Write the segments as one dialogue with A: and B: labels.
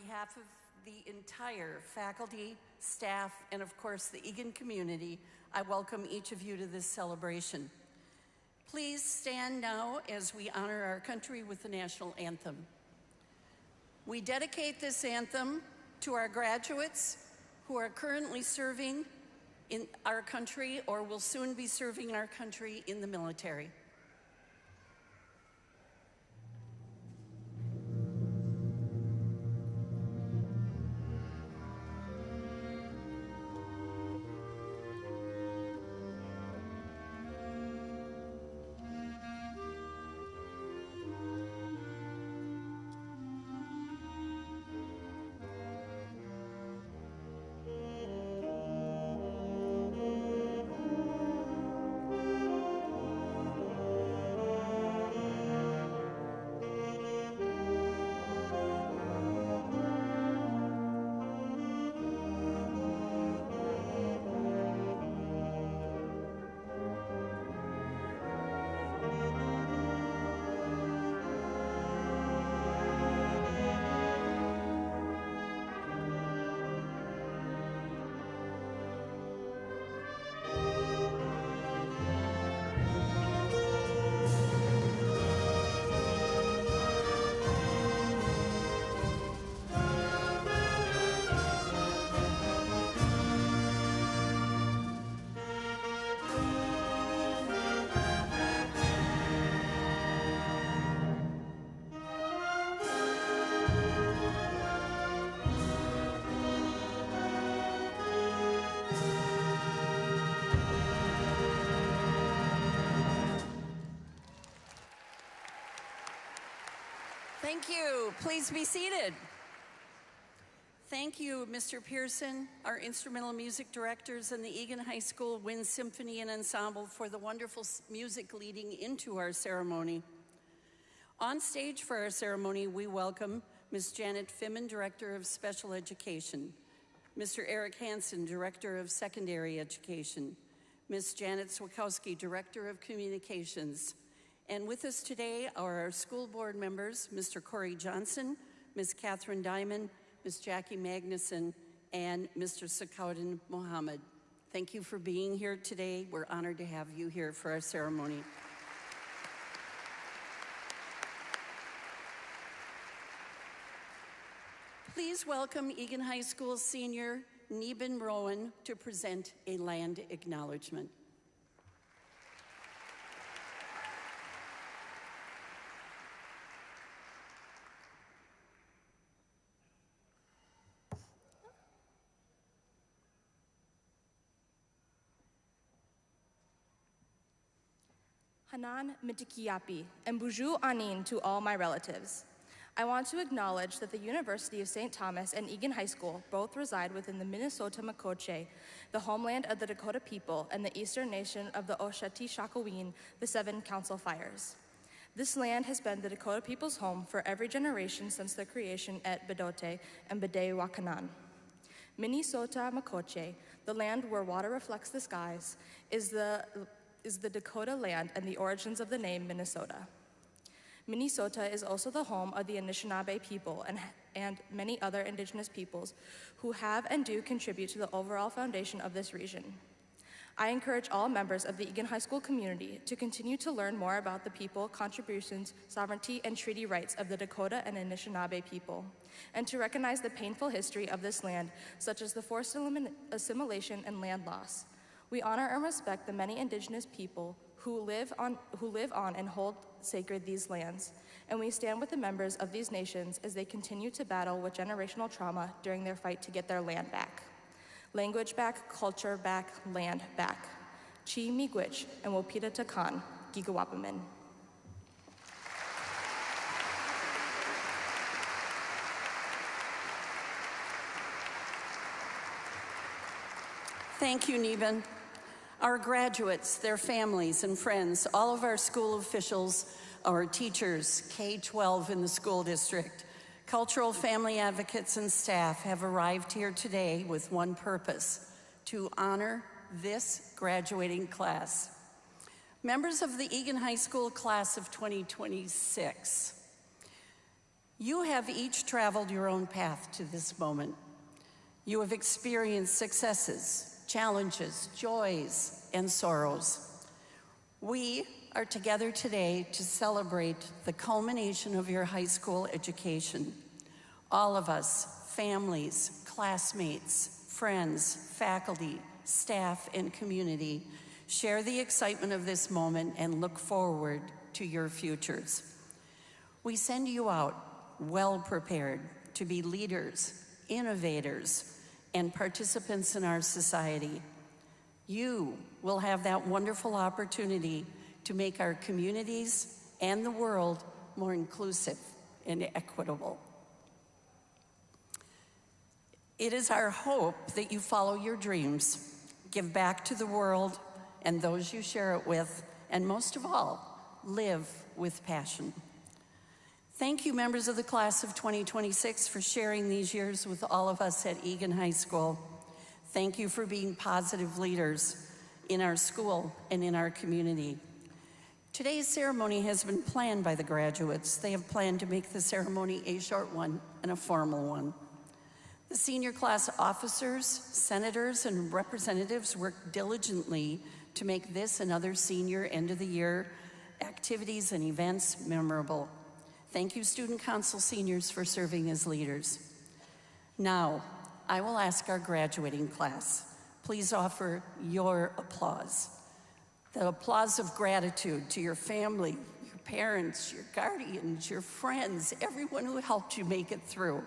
A: behalf of the entire faculty, staff, and of course the Eagan community, I welcome each of you to this celebration. Please stand now as we honor our country with the national anthem. We dedicate this anthem to our graduates who are currently serving in our country or will soon be serving our country in the military. Thank you. Please be seated. Thank you, Mr. Pearson, our instrumental music directors, and the Eagan High School Wind Symphony and Ensemble for the wonderful music leading into our ceremony. On stage for our ceremony, we welcome Ms. Janet Fiman, Director of Special Education, Mr. Eric Hansen, Director of Secondary Education, Ms. Janet Swakowski, Director of Communications. And with us today are our school board members, Mr. Corey Johnson, Ms. Catherine Diamond, Ms. Jackie Magnuson, and Mr. Sakauddin Mohammed. Thank you for being here today. We're honored to have you here for our ceremony. Please welcome Eagan High School senior Neben Rowan to present a land acknowledgement.
B: Hanan Mitikiapi and Buju Anin to all my relatives. I want to acknowledge that the University of St. Thomas and Eagan High School both reside within the Minnesota Makoche, the homeland of the Dakota people and the eastern nation of the Oshati-Shakoween, the Seven Council Fires. This land has been the Dakota people's home for every generation since their creation at Bedote and Bedewakanan. Minnesota Makoche, the land where water reflects the skies, is the Dakota land and the origins of the name Minnesota. Minnesota is also the home of the Anishinaabe people and many other indigenous peoples who have and do contribute to the overall foundation of this region. I encourage all members of the Eagan High School community to continue to learn more about the people, contributions, sovereignty, and treaty rights of the Dakota and Anishinaabe people, and to recognize the painful history of this land, such as the forced assimilation and land loss. We honor and respect the many indigenous people who live on and hold sacred these lands, and we stand with the members of these nations as they continue to battle with generational trauma during their fight to get their land back. Language back, culture back, land back. Chi miigwech and wopita takan, gigawapamin.
A: Thank you, Neben. Our graduates, their families and friends, all of our school officials, our teachers, K-12 in the school district, cultural family advocates and staff have arrived here today with one purpose: to honor this graduating class. Members of the Eagan High School class of 2026, You have each traveled your own path to this moment. You have experienced successes, challenges, joys, and sorrows. We are together today to celebrate the culmination of your high school education. All of us, families, classmates, friends, faculty, staff, and community, share the excitement of this moment and look forward to your futures. We send you out well prepared to be leaders, innovators, and participants in our society. You will have that wonderful opportunity to make our communities and the world more inclusive and equitable. It is our hope that you follow your dreams, give back to the world and those you share it with, and most of all, live with passion. Thank you, members of the class of 2026, for sharing these years with all of us at Eagan High School. Thank you for being positive leaders in our school and in our community. Today's ceremony has been planned by the graduates. They have planned to make the ceremony a short one and a formal one. The senior class officers, senators, and representatives worked diligently to make this and other senior end-of-the-year activities and events memorable. Thank you, Student Council seniors, for serving as leaders. Now, I will ask our graduating class, please offer your applause. The applause of gratitude to your family, your parents, your guardians, your friends, everyone who helped you make it through.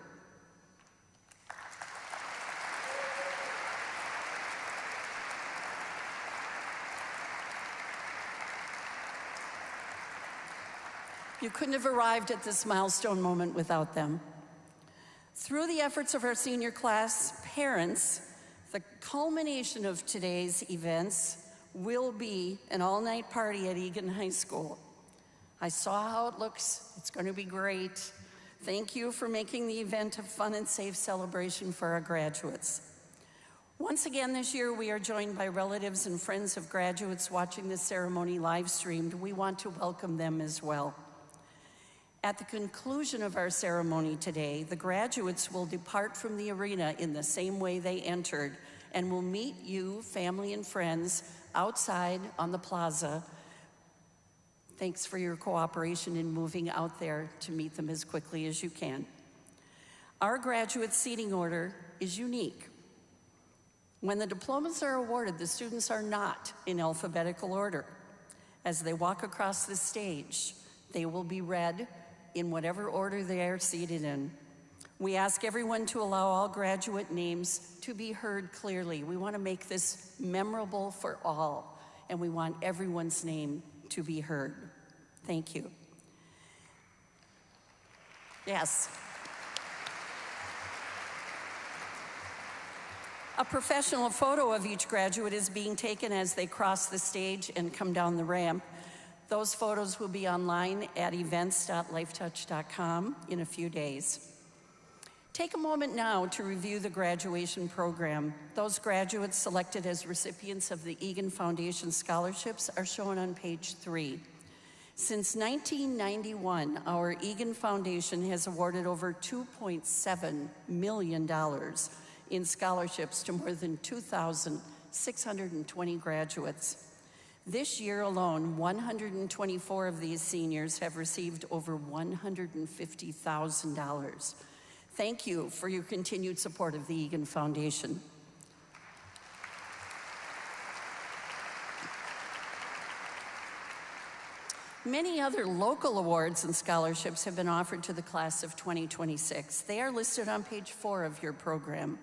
A: You couldn't have arrived at this milestone moment without them. Through the efforts of our senior class, parents, the culmination of today's events will be an all-night party at Eagan High School. I saw how it looks. It's going to be great. Thank you for making the event a fun and safe celebration for our graduates. Once again this year, we are joined by relatives and friends of graduates watching this ceremony live streamed. We want to welcome them as well. At the conclusion of our ceremony today, the graduates will depart from the arena in the same way they entered and will meet you, family and friends, outside on the plaza. Thanks for your cooperation in moving out there to meet them as quickly as you can. Our graduate seating order is unique. When the diplomas are awarded, the students are not in alphabetical order. As they walk across the stage, they will be read in whatever order they are seated in. We ask everyone to allow all graduate names to be heard clearly. We want to make this memorable for all, and we want everyone's name to be heard. Thank you. Yes. A professional photo of each graduate is being taken as they cross the stage and come down the ramp. Those photos will be online at events.lifetouch.com in a few days. Take a moment now to review the graduation program. Those graduates selected as recipients of the Eagan Foundation scholarships are shown on page 3. Since 1991, our Eagan Foundation has awarded over $2.7 million in scholarships to more than 2,620 graduates. This year alone, 124 of these seniors have received over $150,000. Thank you for your continued support of the Eagan Foundation. Many other local awards and scholarships have been offered to the class of 2026. They are listed on page 4 of your program.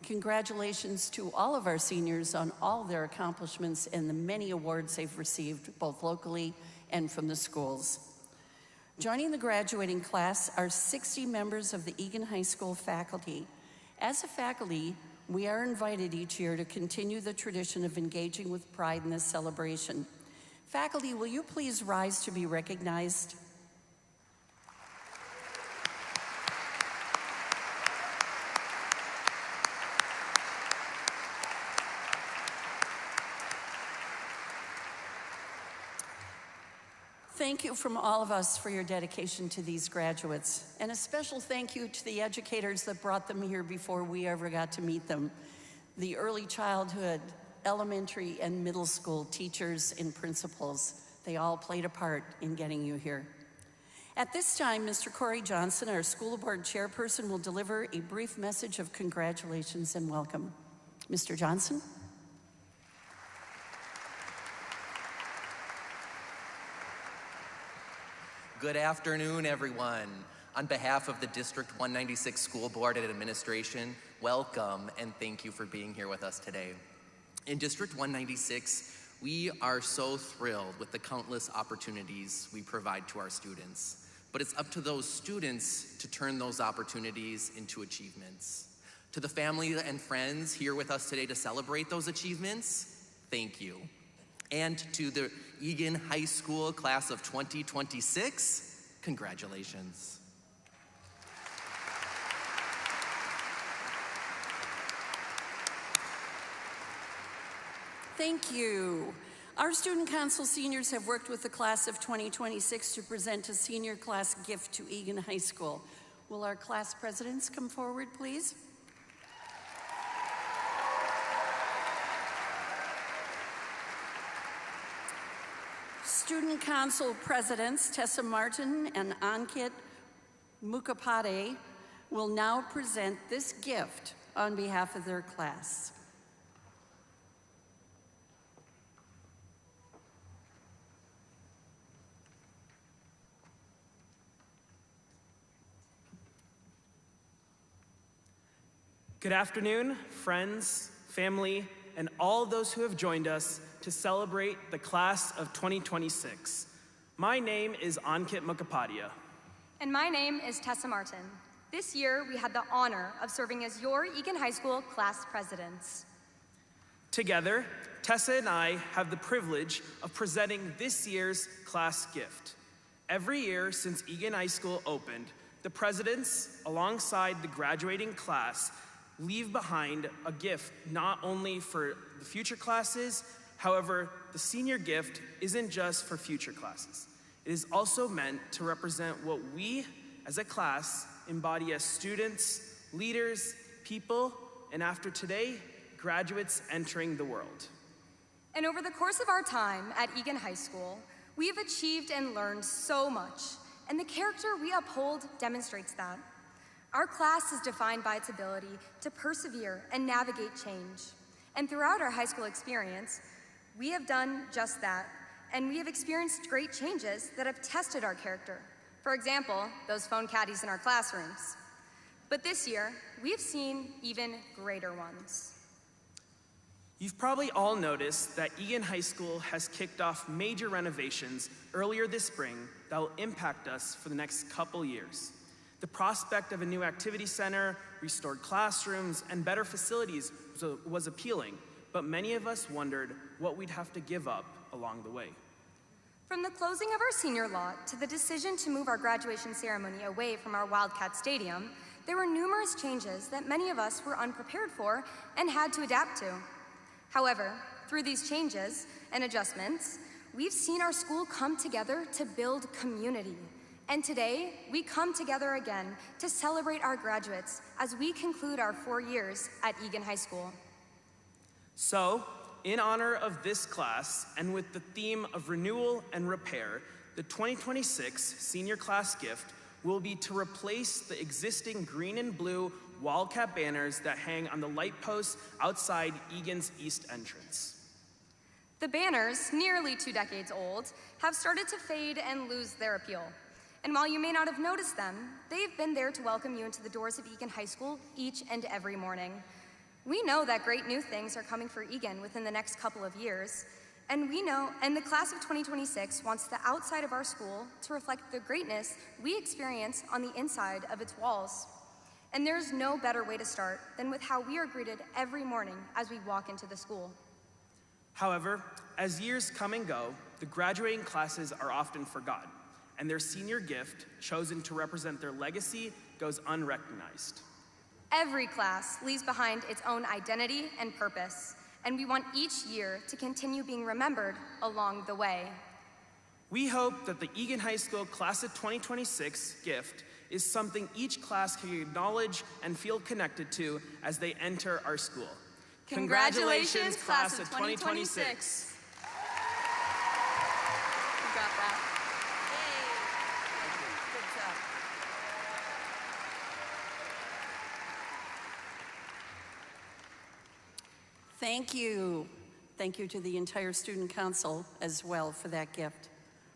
A: Congratulations to all of our seniors on all their accomplishments and the many awards they've received, both locally and from the schools. Joining the graduating class are 60 members of the Eagan High School faculty. As a faculty, we are invited each year to continue the tradition of engaging with pride in this celebration. Faculty, will you please rise to be recognized? Thank you from all of us for your dedication to these graduates, and a special thank you to the educators that brought them here before we ever got to meet them. The early childhood, elementary, and middle school teachers and principals, they all played a part in getting you here. At this time, Mr. Corey Johnson, our school board chairperson, will deliver a brief message of congratulations and welcome. Mr. Johnson?
C: Good afternoon, everyone. On behalf of the District 196 School Board and Administration, welcome and thank you for being here with us today. In District 196, we are so thrilled with the countless opportunities we provide to our students, but it's up to those students to turn those opportunities into achievements. To the family and friends here with us today to celebrate those achievements, thank you. And to the Eagan High School class of 2026, congratulations.
A: Thank you. Our Student Council seniors have worked with the class of 2026 to present a senior class gift to Eagan High School. Will our class presidents come forward, please? Student Council Presidents Tessa Martin and Ankit Mukhopadhyay will now present this gift on behalf of their class.
D: Good afternoon, friends, family, and all those who have joined us to celebrate the class of 2026. My name is Ankit Mukhopadhyay.
E: And my name is Tessa Martin. This year, we had the honor of serving as your Eagan High School class presidents.
D: Together, Tessa and I have the privilege of presenting this year's class gift. Every year since Eagan High School opened, the presidents, alongside the graduating class, leave behind a gift not only for the future classes. However, the senior gift isn't just for future classes. It is also meant to represent what we, as a class, embody as students, leaders, people, and after today, graduates entering the world.
E: And over the course of our time at Eagan High School, we have achieved and learned so much, and the character we uphold demonstrates that. Our class is defined by its ability to persevere and navigate change. And throughout our high school experience, we have done just that, and we have experienced great changes that have tested our character. For example, those phone caddies in our classrooms. But this year, we have seen even greater ones.
D: You've probably all noticed that Eagan High School has kicked off major renovations earlier this spring that will impact us for the next couple years. The prospect of a new activity center, restored classrooms, and better facilities was appealing, but many of us wondered what we'd have to give up along the way.
E: From the closing of our senior lot to the decision to move our graduation ceremony away from our Wildcat Stadium, there were numerous changes that many of us were unprepared for and had to adapt to. However, through these changes and adjustments, we've seen our school come together to build community. And today, we come together again to celebrate our graduates as we conclude our 4 years at Eagan High School.
D: So, in honor of this class, and with the theme of renewal and repair, the 2026 senior class gift will be to replace the existing green and blue Wildcat banners that hang on the light posts outside Eagan's east entrance.
E: The banners, nearly 2 decades old, have started to fade and lose their appeal. And while you may not have noticed them, they've been there to welcome you into the doors of Eagan High School each and every morning. We know that great new things are coming for Eagan within the next couple of years, and the class of 2026 wants the outside of our school to reflect the greatness we experience on the inside of its walls. And there's no better way to start than with how we are greeted every morning as we walk into the school.
D: However, as years come and go, the graduating classes are often forgotten, and their senior gift, chosen to represent their legacy, goes unrecognized.
E: Every class leaves behind its own identity and purpose, and we want each year to continue being remembered along the way.
D: We hope that the Eagan High School Class of 2026 gift is something each class can acknowledge and feel connected to as they enter our school.
E: Congratulations, Class of 2026. You got that.
A: Good job. Thank you. Thank you to the entire student council as well for that gift.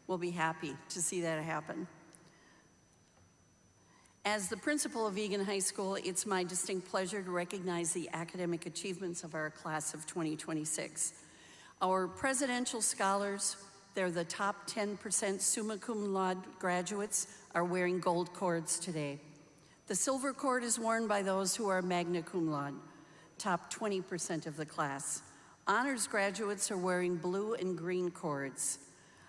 A: We'll be happy to see that happen. As the principal of Eagan High School, it's my distinct pleasure to recognize the academic achievements of our class of 2026. Our presidential scholars, they're the top 10% summa cum laude graduates, are wearing gold cords today. The silver cord is worn by those who are magna cum laude, top 20% of the class. Honors graduates are wearing blue and green cords.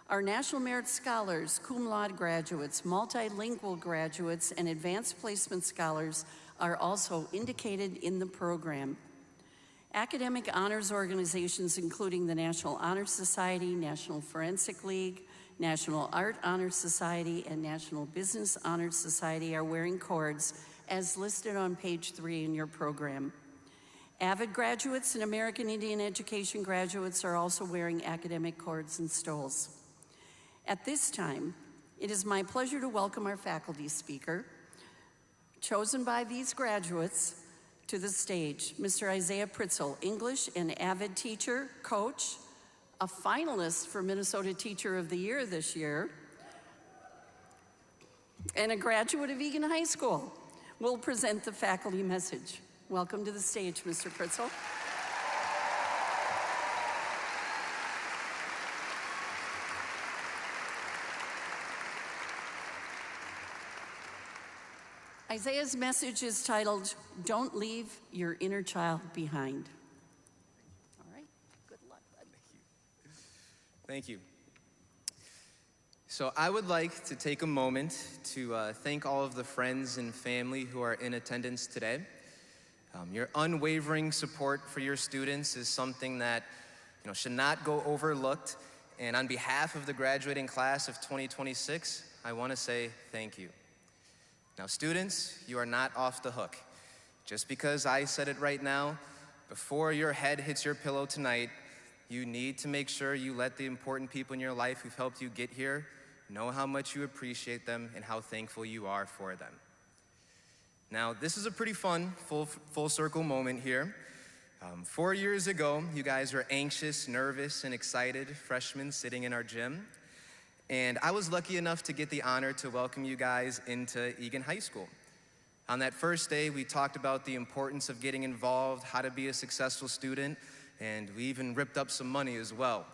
A: Our National Merit Scholars, cum laude graduates, multilingual graduates, and advanced placement scholars are also indicated in the program. Academic honors organizations including the National Honor Society, National Forensic League, National Art Honor Society, and National Business Honor Society are wearing cords as listed on page 3 in your program. Avid graduates and American Indian education graduates are also wearing academic cords and stoles. At this time, it is my pleasure to welcome our faculty speaker, chosen by these graduates, to the stage, Mr. Isaiah Pritzel, English and avid teacher, coach, a finalist for Minnesota Teacher of the Year this year, and a graduate of Eagan High School, will present the faculty message. Welcome to the stage, Mr. Pritzel. Isaiah's message is titled, "Don't Leave Your Inner Child Behind." All right, good luck, bud.
F: Thank you. So I would like to take a moment to thank all of the friends and family who are in attendance today. Your unwavering support for your students is something that should not go overlooked. And on behalf of the graduating class of 2026, I want to say thank you. Now, students, you are not off the hook. Just because I said it right now, before your head hits your pillow tonight, you need to make sure you let the important people in your life who've helped you get here know how much you appreciate them and how thankful you are for them. Now, this is a pretty fun, full circle moment here. 4 years ago, you guys were anxious, nervous, and excited freshmen sitting in our gym. And I was lucky enough to get the honor to welcome you guys into Eagan High School. On that first day, we talked about the importance of getting involved, how to be a successful student, and we even ripped up some money as well.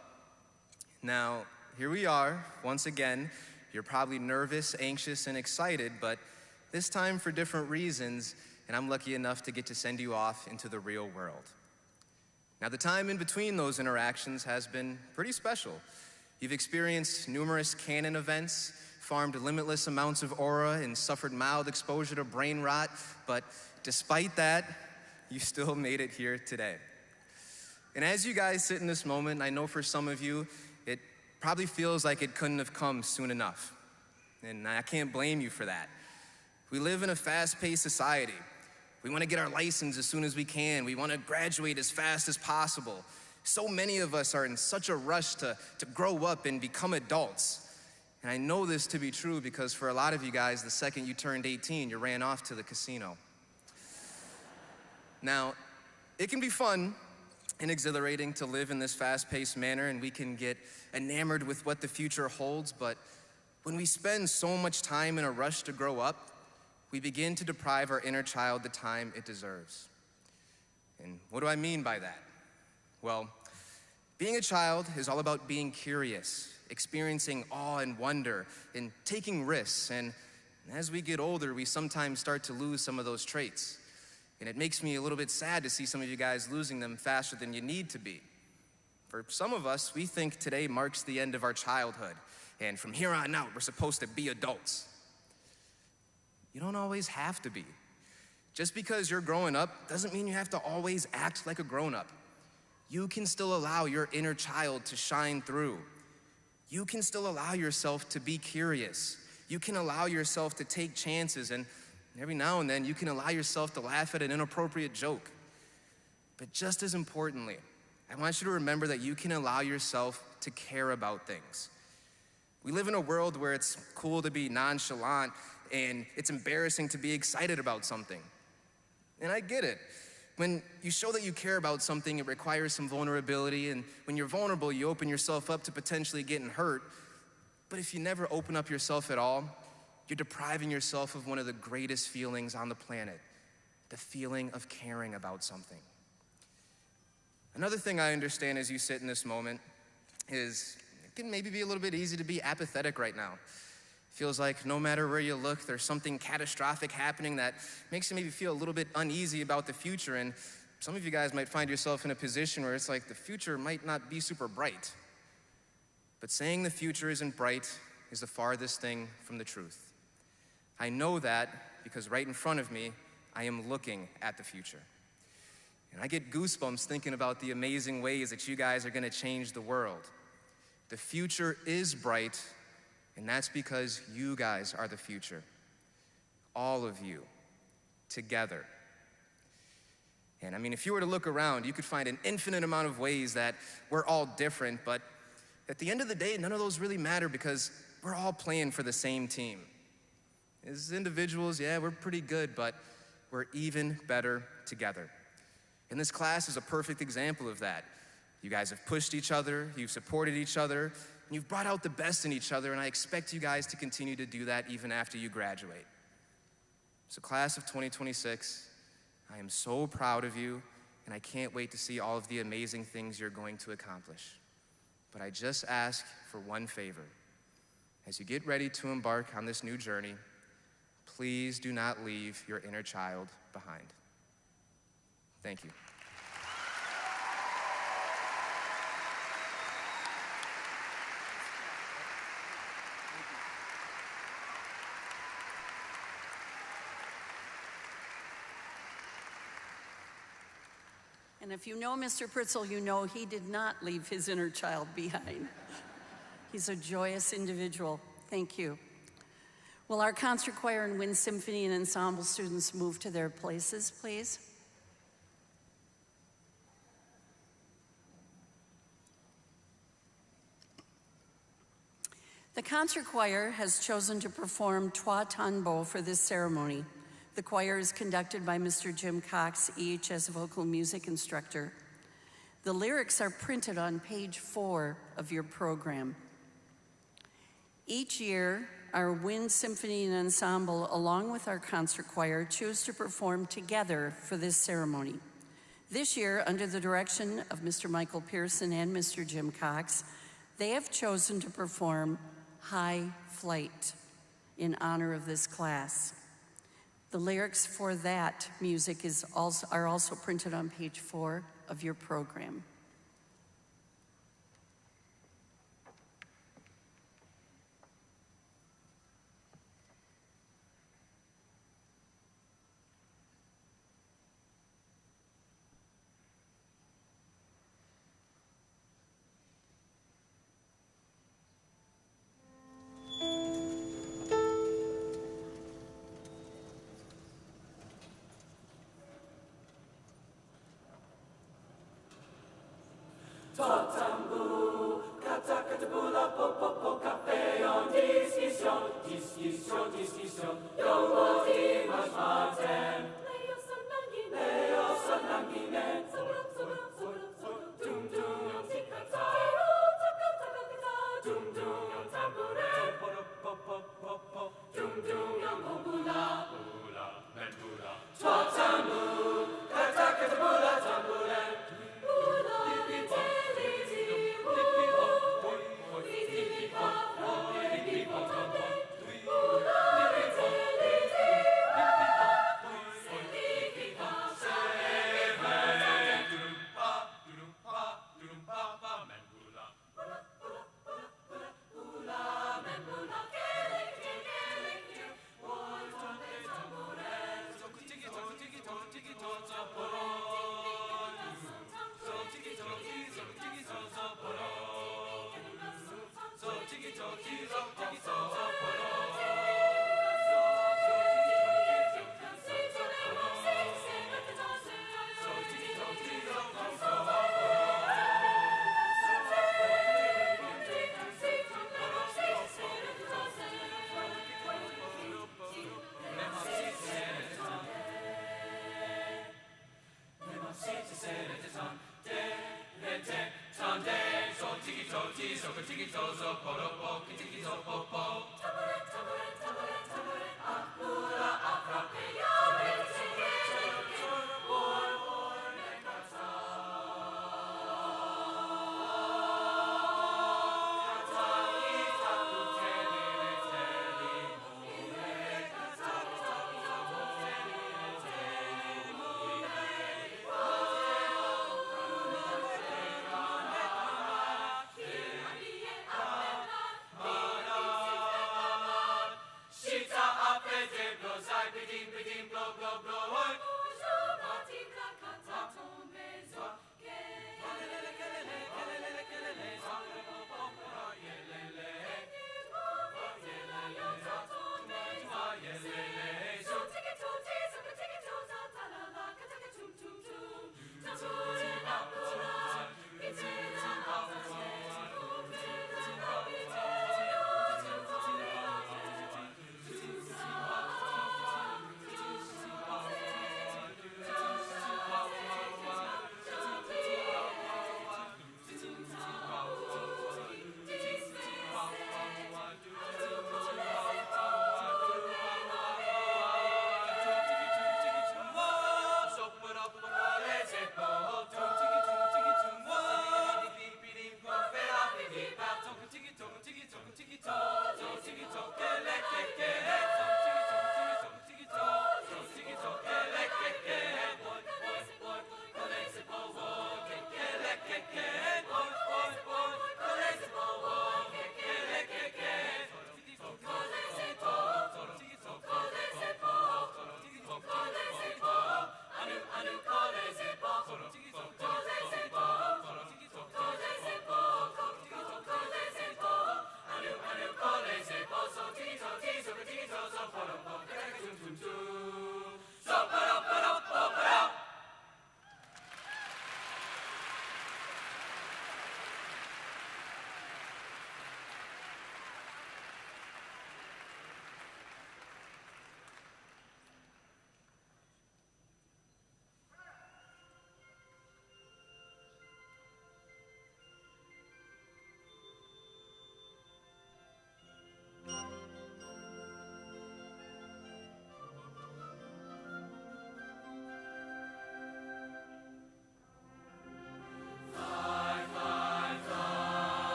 F: Now, here we are, once again. You're probably nervous, anxious, and excited, but this time for different reasons, and I'm lucky enough to get to send you off into the real world. Now, the time in between those interactions has been pretty special. You've experienced numerous canon events, farmed limitless amounts of aura, and suffered mild exposure to brain rot, but despite that, you still made it here today. And as you guys sit in this moment, I know for some of you, it probably feels like it couldn't have come soon enough. And I can't blame you for that. We live in a fast-paced society. We want to get our license as soon as we can. We want to graduate as fast as possible. So many of us are in such a rush to grow up and become adults. And I know this to be true because for a lot of you guys, the second you turned 18, you ran off to the casino. Now, it can be fun and exhilarating to live in this fast-paced manner, and we can get enamored with what the future holds, but when we spend so much time in a rush to grow up, we begin to deprive our inner child the time it deserves. And what do I mean by that? Well, being a child is all about being curious, experiencing awe and wonder, and taking risks. And as we get older, we sometimes start to lose some of those traits. And it makes me a little bit sad to see some of you guys losing them faster than you need to be. For some of us, we think today marks the end of our childhood. And from here on out, we're supposed to be adults. You don't always have to be. Just because you're growing up doesn't mean you have to always act like a grown-up. You can still allow your inner child to shine through. You can still allow yourself to be curious. You can allow yourself to take chances, and every now and then you can allow yourself to laugh at an inappropriate joke. But just as importantly, I want you to remember that you can allow yourself to care about things. We live in a world where it's cool to be nonchalant and it's embarrassing to be excited about something. And I get it. When you show that you care about something, it requires some vulnerability, and when you're vulnerable, you open yourself up to potentially getting hurt. But if you never open up yourself at all, you're depriving yourself of one of the greatest feelings on the planet, the feeling of caring about something. Another thing I understand as you sit in this moment is it can maybe be a little bit easy to be apathetic right now. Feels like no matter where you look, there's something catastrophic happening that makes you maybe feel a little bit uneasy about the future. And some of you guys might find yourself in a position where it's like the future might not be super bright. But saying the future isn't bright is the farthest thing from the truth. I know that because right in front of me, I am looking at the future. And I get goosebumps thinking about the amazing ways that you guys are gonna change the world. The future is bright, and that's because you guys are the future. All of you, together. And I mean, if you were to look around, you could find an infinite amount of ways that we're all different, but at the end of the day, none of those really matter because we're all playing for the same team. As individuals, yeah, we're pretty good, but we're even better together. And this class is a perfect example of that. You guys have pushed each other, you've supported each other, and you've brought out the best in each other, and I expect you guys to continue to do that even after you graduate. So class of 2026, I am so proud of you, and I can't wait to see all of the amazing things you're going to accomplish. But I just ask for one favor. As you get ready to embark on this new journey, please do not leave your inner child behind. Thank you.
A: And if you know Mr. Pritzel, you know he did not leave his inner child behind. He's a joyous individual. Thank you. Will our concert choir and wind symphony and ensemble students move to their places, please? The concert choir has chosen to perform Trois Tanbeaux for this ceremony. The choir is conducted by Mr. Jim Cox, EHS vocal music instructor. The lyrics are printed on page 4 of your program. Each year, our wind symphony and ensemble, along with our concert choir, choose to perform together for this ceremony. This year, under the direction of Mr. Michael Pearson and Mr. Jim Cox, they have chosen to perform High Flight in honor of this class. The lyrics for that music are also printed on page 4 of your program.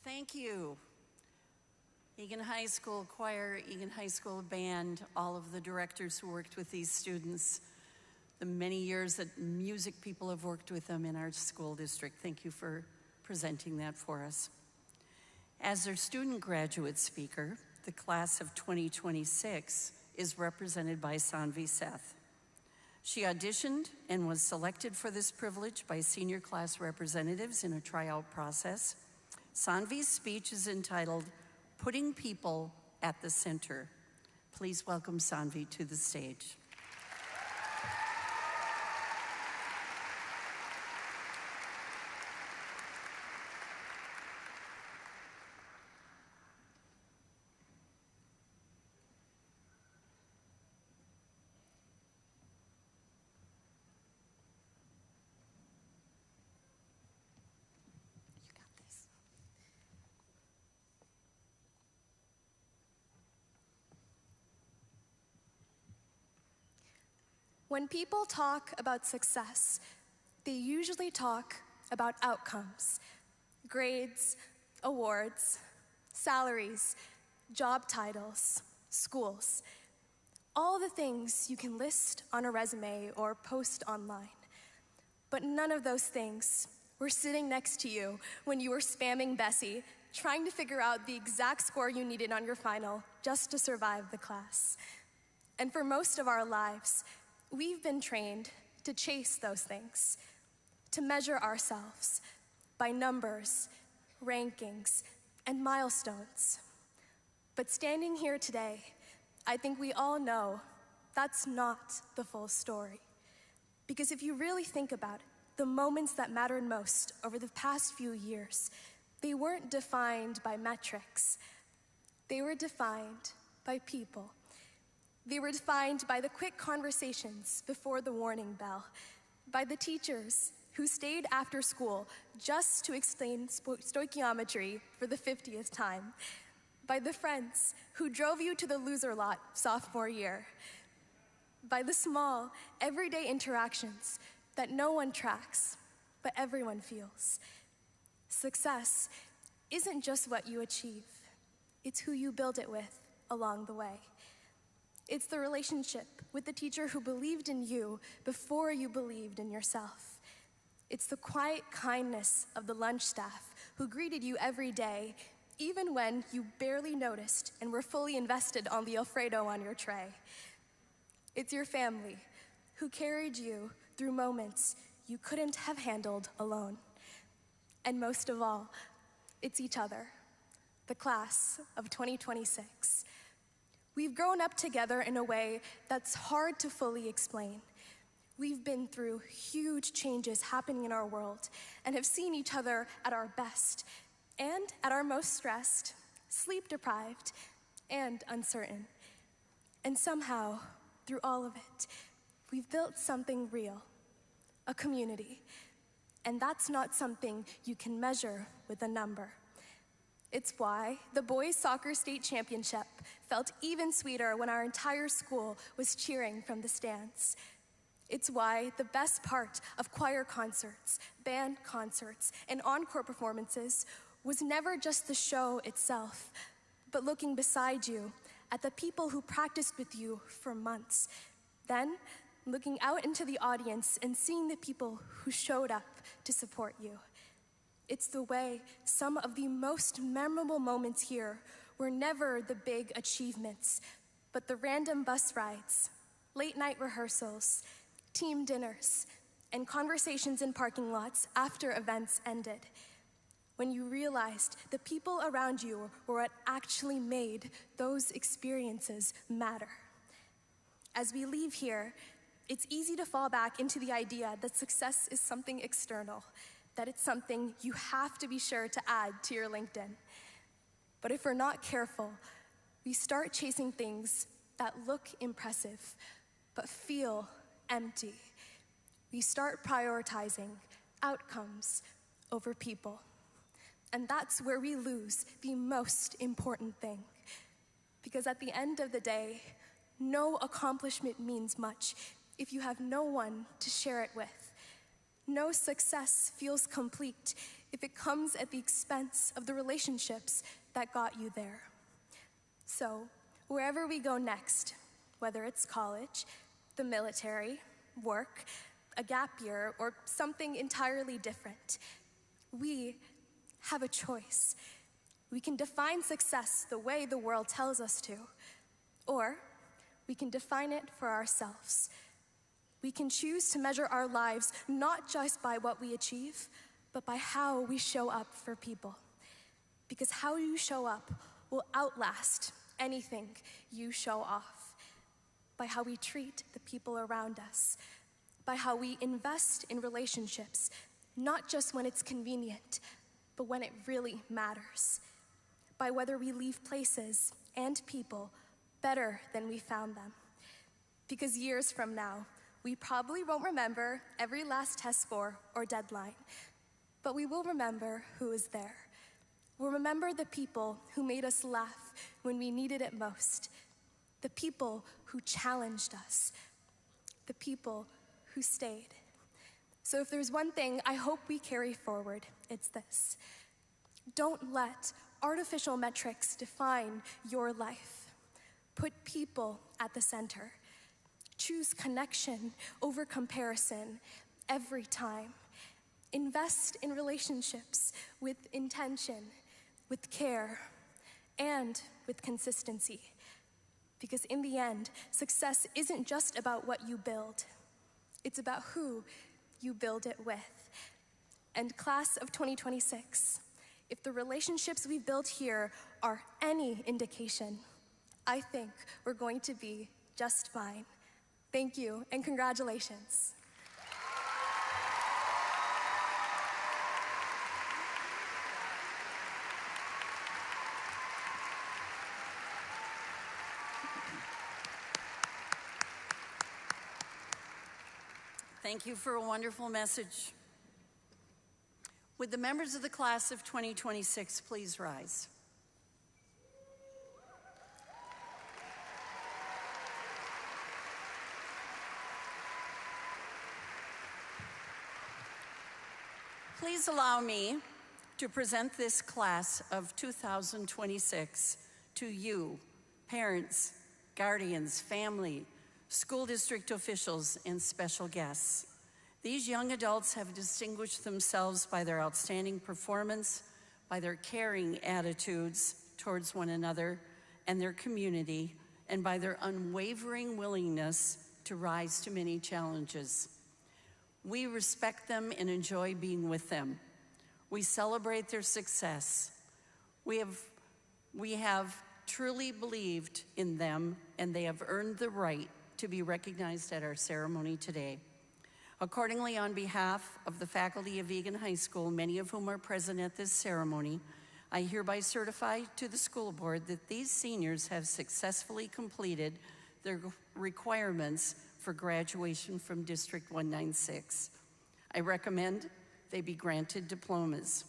A: Thank you. Eagan High School Choir, Eagan High School Band, all of the directors who worked with these students, the many years that music people have worked with them in our school district. Thank you for presenting that for us. As their student graduate speaker, the class of 2026 is represented by Sanvi Seth. She auditioned and was selected for this privilege by senior class representatives in a tryout process. Sanvi's speech is entitled, Putting People at the Center. Please welcome Sanvi to the stage.
G: When people talk about success, they usually talk about outcomes, grades, awards, salaries, job titles, schools, all the things you can list on a resume or post online. But none of those things were sitting next to you when you were spamming Bessie, trying to figure out the exact score you needed on your final just to survive the class. And for most of our lives, we've been trained to chase those things, to measure ourselves by numbers, rankings, and milestones. But standing here today, I think we all know that's not the full story. Because if you really think about it, the moments that mattered most over the past few years, they weren't defined by metrics. They were defined by people. They were defined by the quick conversations before the warning bell, by the teachers who stayed after school just to explain stoichiometry for the 50th time, by the friends who drove you to the loser lot sophomore year, by the small, everyday interactions that no one tracks, but everyone feels. Success isn't just what you achieve, it's who you build it with along the way. It's the relationship with the teacher who believed in you before you believed in yourself. It's the quiet kindness of the lunch staff who greeted you every day, even when you barely noticed and were fully invested on the Alfredo on your tray. It's your family who carried you through moments you couldn't have handled alone. And most of all, it's each other, the class of 2026. We've grown up together in a way that's hard to fully explain. We've been through huge changes happening in our world and have seen each other at our best and at our most stressed, sleep-deprived, and uncertain. And somehow, through all of it, we've built something real, a community. And that's not something you can measure with a number. It's why the boys' soccer state championship felt even sweeter when our entire school was cheering from the stands. It's why the best part of choir concerts, band concerts, and encore performances was never just the show itself, but looking beside you at the people who practiced with you for months. Then, looking out into the audience and seeing the people who showed up to support you. It's the way some of the most memorable moments here were never the big achievements, but the random bus rides, late night rehearsals, team dinners, and conversations in parking lots after events ended. When you realized the people around you were what actually made those experiences matter. As we leave here, it's easy to fall back into the idea that success is something external, that it's something you have to be sure to add to your LinkedIn. But if we're not careful, we start chasing things that look impressive, but feel empty. We start prioritizing outcomes over people. And that's where we lose the most important thing. Because at the end of the day, no accomplishment means much if you have no one to share it with. No success feels complete if it comes at the expense of the relationships that got you there. So, wherever we go next, whether it's college, the military, work, a gap year, or something entirely different, we have a choice. We can define success the way the world tells us to, or we can define it for ourselves. We can choose to measure our lives not just by what we achieve, but by how we show up for people. Because how you show up will outlast anything you show off. By how we treat the people around us, by how we invest in relationships, not just when it's convenient, but when it really matters. By whether we leave places and people better than we found them. Because years from now, we probably won't remember every last test score or deadline, but we will remember who was there. We'll remember the people who made us laugh when we needed it most, the people who challenged us, the people who stayed. So if there's one thing I hope we carry forward, it's this. Don't let artificial metrics define your life. Put people at the center. Choose connection over comparison every time. Invest in relationships with intention, with care, and with consistency. Because in the end, success isn't just about what you build. It's about who you build it with. And class of 2026, if the relationships we built here are any indication, I think we're going to be just fine. Thank you, and congratulations.
A: Thank you for a wonderful message. Would the members of the class of 2026 please rise? Please allow me to present this class of 2026 to you, parents, guardians, family, school district officials, and special guests. These young adults have distinguished themselves by their outstanding performance, by their caring attitudes towards one another and their community, and by their unwavering willingness to rise to many challenges. We respect them and enjoy being with them. We celebrate their success. We have truly believed in them, and they have earned the right to be recognized at our ceremony today. Accordingly, on behalf of the faculty of Eagan High School, many of whom are present at this ceremony, I hereby certify to the school board that these seniors have successfully completed their requirements for graduation from District 196. I recommend they be granted diplomas.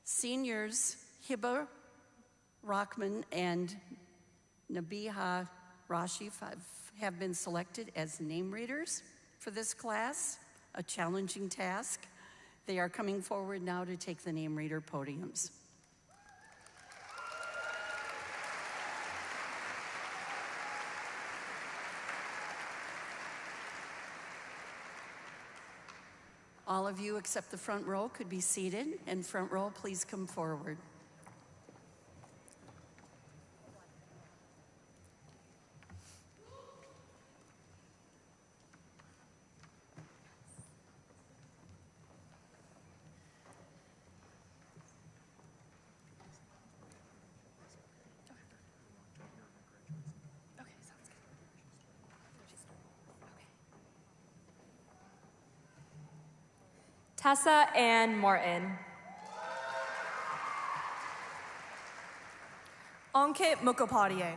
A: Seniors Hiba Rahman and Nabiha Rashif have been selected as name readers for this class, a challenging task. They are coming forward now to take the name reader podiums. All of you except the front row could be seated, and front row, please come forward.
H: Tessa Ann Morton.
B: Ankit Mukhopadhyay.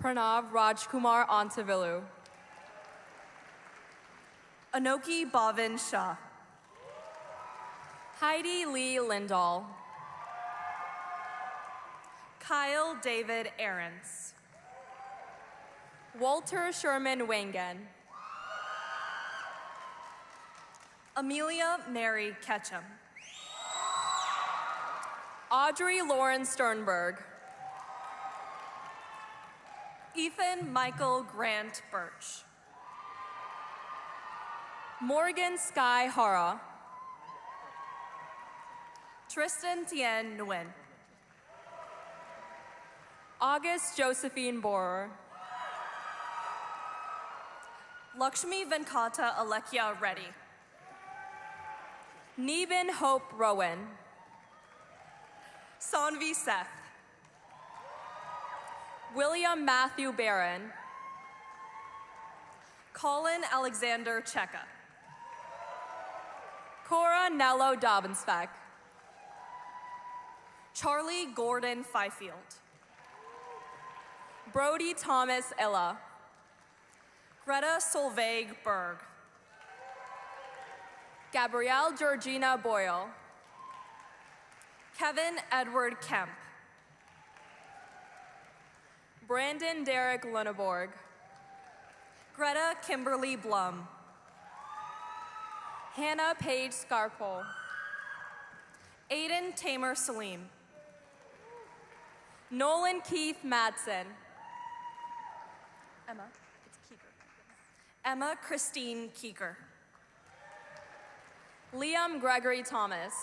H: Pranav Rajkumar Antavilu.
B: Anoki Bhavin Shah.
H: Heidi Lee Lindahl.
B: Kyle David Aarons.
H: Walter Sherman Wangen.
I: Amelia Mary Ketchum.
H: Audrey Lauren Sternberg.
I: Ethan Michael Grant Birch.
H: Morgan Sky Hara.
I: Tristan Tien Nguyen.
H: August Josephine Borer.
I: Lakshmi Venkata Alekia Reddy.
H: Neben Hope Rowan.
I: Sanvi Seth.
H: William Matthew Barron.
I: Colin Alexander Cheka.
H: Cora Nello Dobbensbeck.
I: Charlie Gordon Fifield.
H: Brody Thomas Illa.
I: Greta Solveig Berg.
H: Gabrielle Georgina Boyle.
I: Kevin Edward Kemp.
H: Brandon Derek Luneborg.
I: Greta Kimberly Blum.
H: Hannah Paige Scarpole.
I: Aiden Tamer Salim.
H: Nolan Keith Madsen.
I: Emma, it's Keeker. Emma Christine Keeker.
H: Liam Gregory Thomas.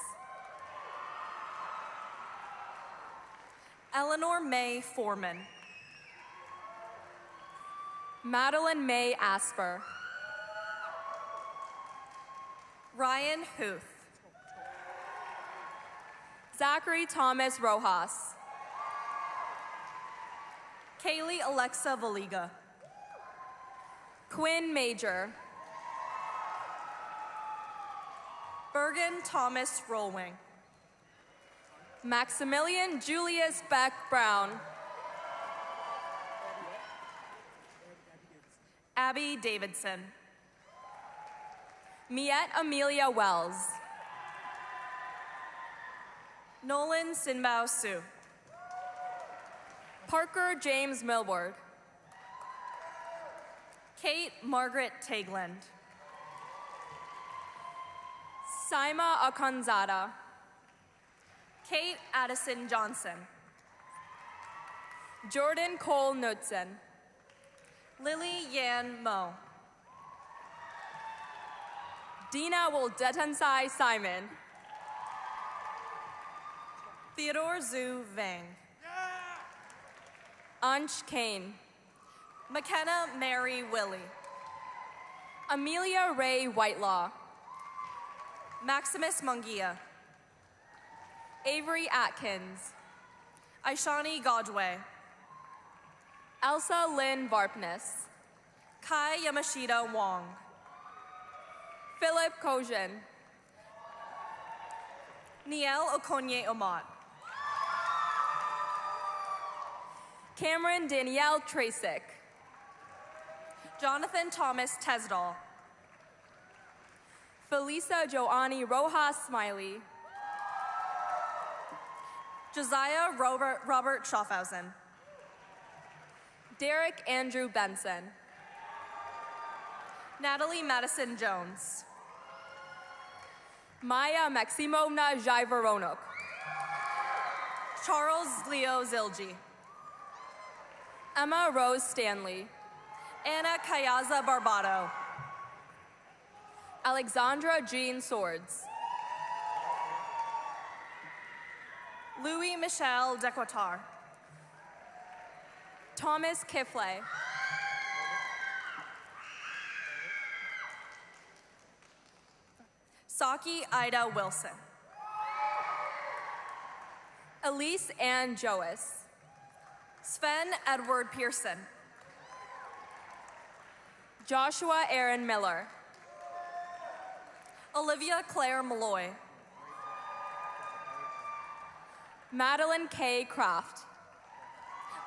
I: Eleanor May Foreman.
H: Madeline May Asper.
I: Ryan Huth.
H: Zachary Thomas Rojas.
I: Kaylee Alexa Valiga.
H: Quinn Major.
I: Bergen Thomas Rollwing.
H: Maximilian Julius Beck Brown.
I: Abby Davidson.
H: Miette Amelia Wells.
I: Nolan Sinbao Su.
H: Parker James Milward.
I: Kate Margaret Tagland.
H: Saima Akanzada.
I: Kate Addison Johnson.
H: Jordan Cole Knudsen.
I: Lily Yan Mo.
H: Dina Woldetansai Simon.
I: Theodore Zhu Vang.
H: Ansh Kane.
I: McKenna Mary Willie.
H: Amelia Ray Whitelaw.
I: Maximus Mungia.
H: Avery Atkins.
I: Aishani Godway.
H: Elsa Lynn Varpness.
I: Kai Yamashita Wong.
H: Philip Kojin.
I: Niel Okonye Omat.
H: Cameron Danielle Trasick.
I: Jonathan Thomas Tesdall.
H: Felisa Joanny Rojas Smiley.
I: Josiah Robert Schaffhausen.
H: Derek Andrew Benson.
I: Natalie Madison Jones.
H: Maya Maximovna Zhaivoronok.
I: Charles Leo Zilji.
H: Emma Rose Stanley.
I: Anna Kayaza Barbado.
H: Alexandra Jean Swords.
I: Louis Michel Decotar.
H: Thomas Kifley.
I: Saki Ida Wilson.
H: Elise Ann Joas.
I: Sven Edward Pearson.
H: Joshua Aaron Miller.
I: Olivia Claire Malloy.
H: Madeline K. Croft.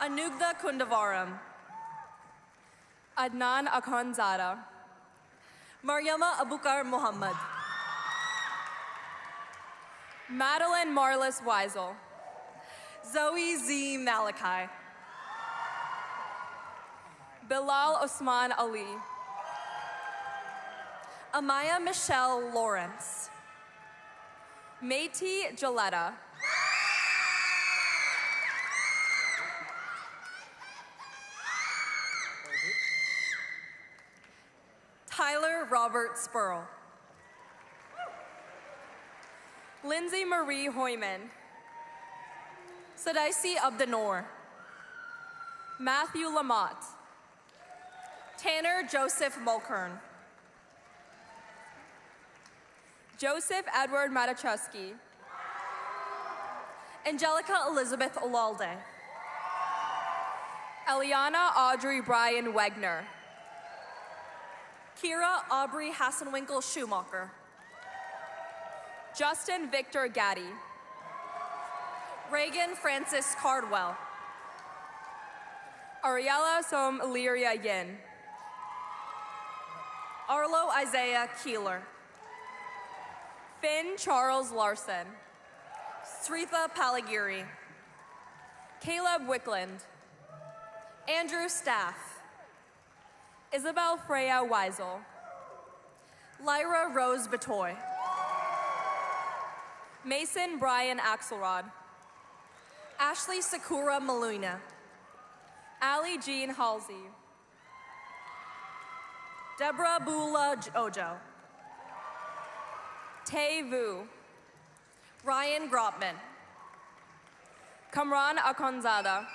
I: Anugda Kundavaram.
H: Adnan Akhonzada.
I: Maryama Abukar Muhammad.
H: Madeline Marlis Weisel.
I: Zoe Z. Malachi.
H: Bilal Osman Ali.
I: Amaya Michelle Lawrence.
H: Métis Gilletta.
I: Tyler Robert Spurl.
H: Lindsay Marie Hoyman.
I: Sadaisi Abdanor.
H: Matthew Lamott.
I: Tanner Joseph Mulkern.
H: Joseph Edward Matuszewski.
I: Angelica Elizabeth Olalde.
H: Eliana Audrey Brian Wegner.
I: Kira Aubrey Hassenwinkel Schumacher.
H: Justin Victor Gaddy.
I: Reagan Francis Cardwell.
H: Ariella Som Illyria Yin.
I: Arlo Isaiah Keeler.
H: Finn Charles Larson.
I: Sritha Palagiri.
H: Caleb Wickland.
I: Andrew Staff.
H: Isabel Freya Weisel.
I: Lyra Rose Batoy.
H: Mason Brian Axelrod.
I: Ashley Sakura Maluina.
H: Allie Jean Halsey.
I: Deborah Bula Ojo.
H: Tay Vu.
I: Ryan Grotman.
H: Kamran Akonzada.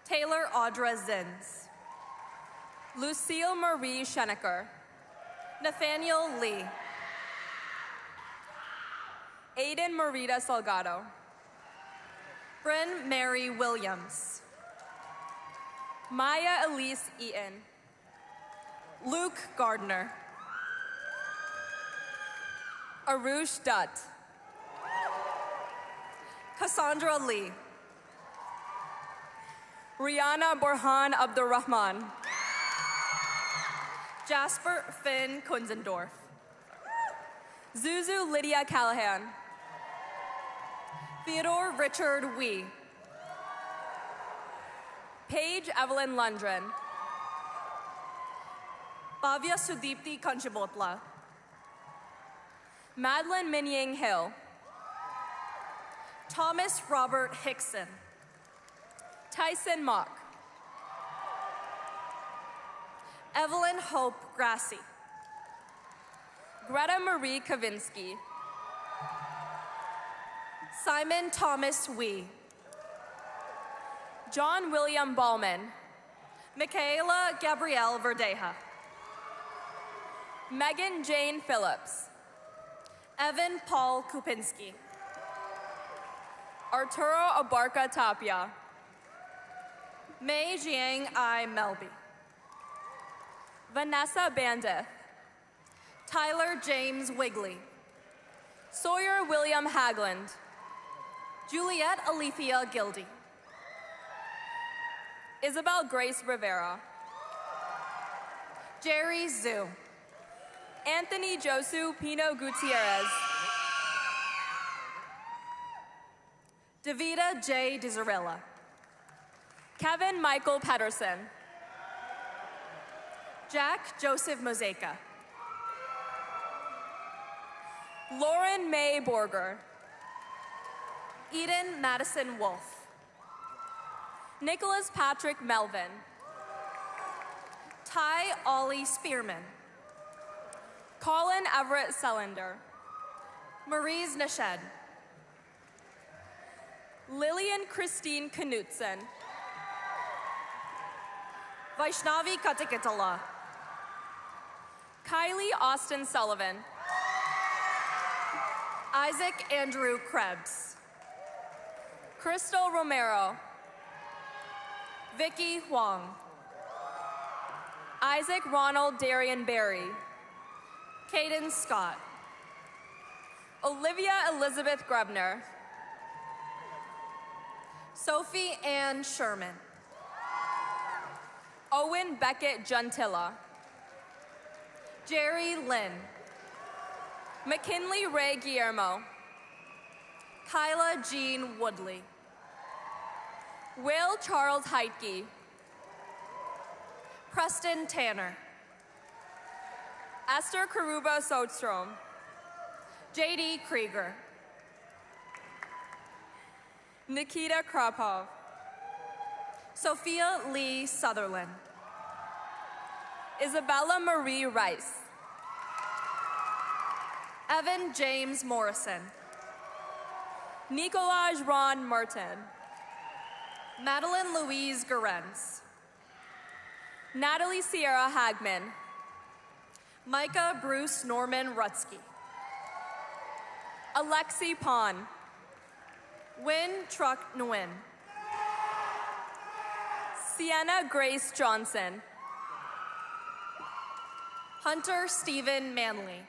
I: Taylor Audra Zins.
H: Lucille Marie Schenecker.
I: Nathaniel Lee.
H: Aiden Marita Salgado.
I: Bryn Mary Williams.
H: Maya Elise Eaton.
I: Luke Gardner.
H: Arush Dutt.
I: Cassandra Lee.
H: Rihanna Borhan Abdurrahman.
I: Jasper Finn Kunzendorf.
H: Zuzu Lydia Callahan.
I: Theodore Richard Wee.
H: Paige Evelyn Lundgren.
I: Bhavya Sudipti Kanchibotla.
H: Madeline Minying Hill.
I: Thomas Robert Hickson.
H: Tyson Mock.
I: Evelyn Hope Grassi.
H: Greta Marie Kavinsky.
I: Simon Thomas Wee.
H: John William Ballman.
I: Michaela Gabrielle Verdeja.
H: Megan Jane Phillips.
I: Evan Paul Kupinski.
H: Arturo Abarca Tapia.
I: Mei Jiang I. Melby.
H: Vanessa Bandith.
I: Tyler James Wigley.
H: Sawyer William Hagland.
I: Juliet Alethea Gildy.
H: Isabel Grace Rivera.
I: Jerry Zhu.
H: Anthony Josu Pino Gutierrez.
I: Davida J. Dizarella.
H: Kevin Michael Pedersen.
I: Jack Joseph Moseca.
H: Lauren May Borger.
I: Eden Madison Wolf.
H: Nicholas Patrick Melvin.
I: Ty Ollie Spearman.
H: Colin Everett Sellender.
I: Maurice Nashed.
H: Lillian Christine Knutson.
I: Vaishnavi Katikitala.
H: Kylie Austin Sullivan.
I: Isaac Andrew Krebs.
H: Crystal Romero.
I: Vicky Huang.
H: Isaac Ronald Darian Berry.
I: Caden Scott.
H: Olivia Elizabeth Grebner.
I: Sophie Ann Sherman.
H: Owen Beckett Gentilla.
I: Jerry Lynn.
H: McKinley Ray Guillermo.
I: Kyla Jean Woodley.
H: Will Charles Heitke.
I: Preston Tanner.
H: Esther Karuba Sodstrom.
I: JD Krieger.
H: Nikita Krapov.
I: Sophia Lee Sutherland.
H: Isabella Marie Rice.
I: Evan James Morrison.
H: Nicolaj Ron Martin.
I: Madeline Louise Gerenz.
H: Natalie Sierra Hagman.
I: Micah Bruce Norman Rutsky.
H: Alexi Pon.
I: Win Truck Nguyen.
H: Sienna Grace Johnson.
I: Hunter Stephen Manley.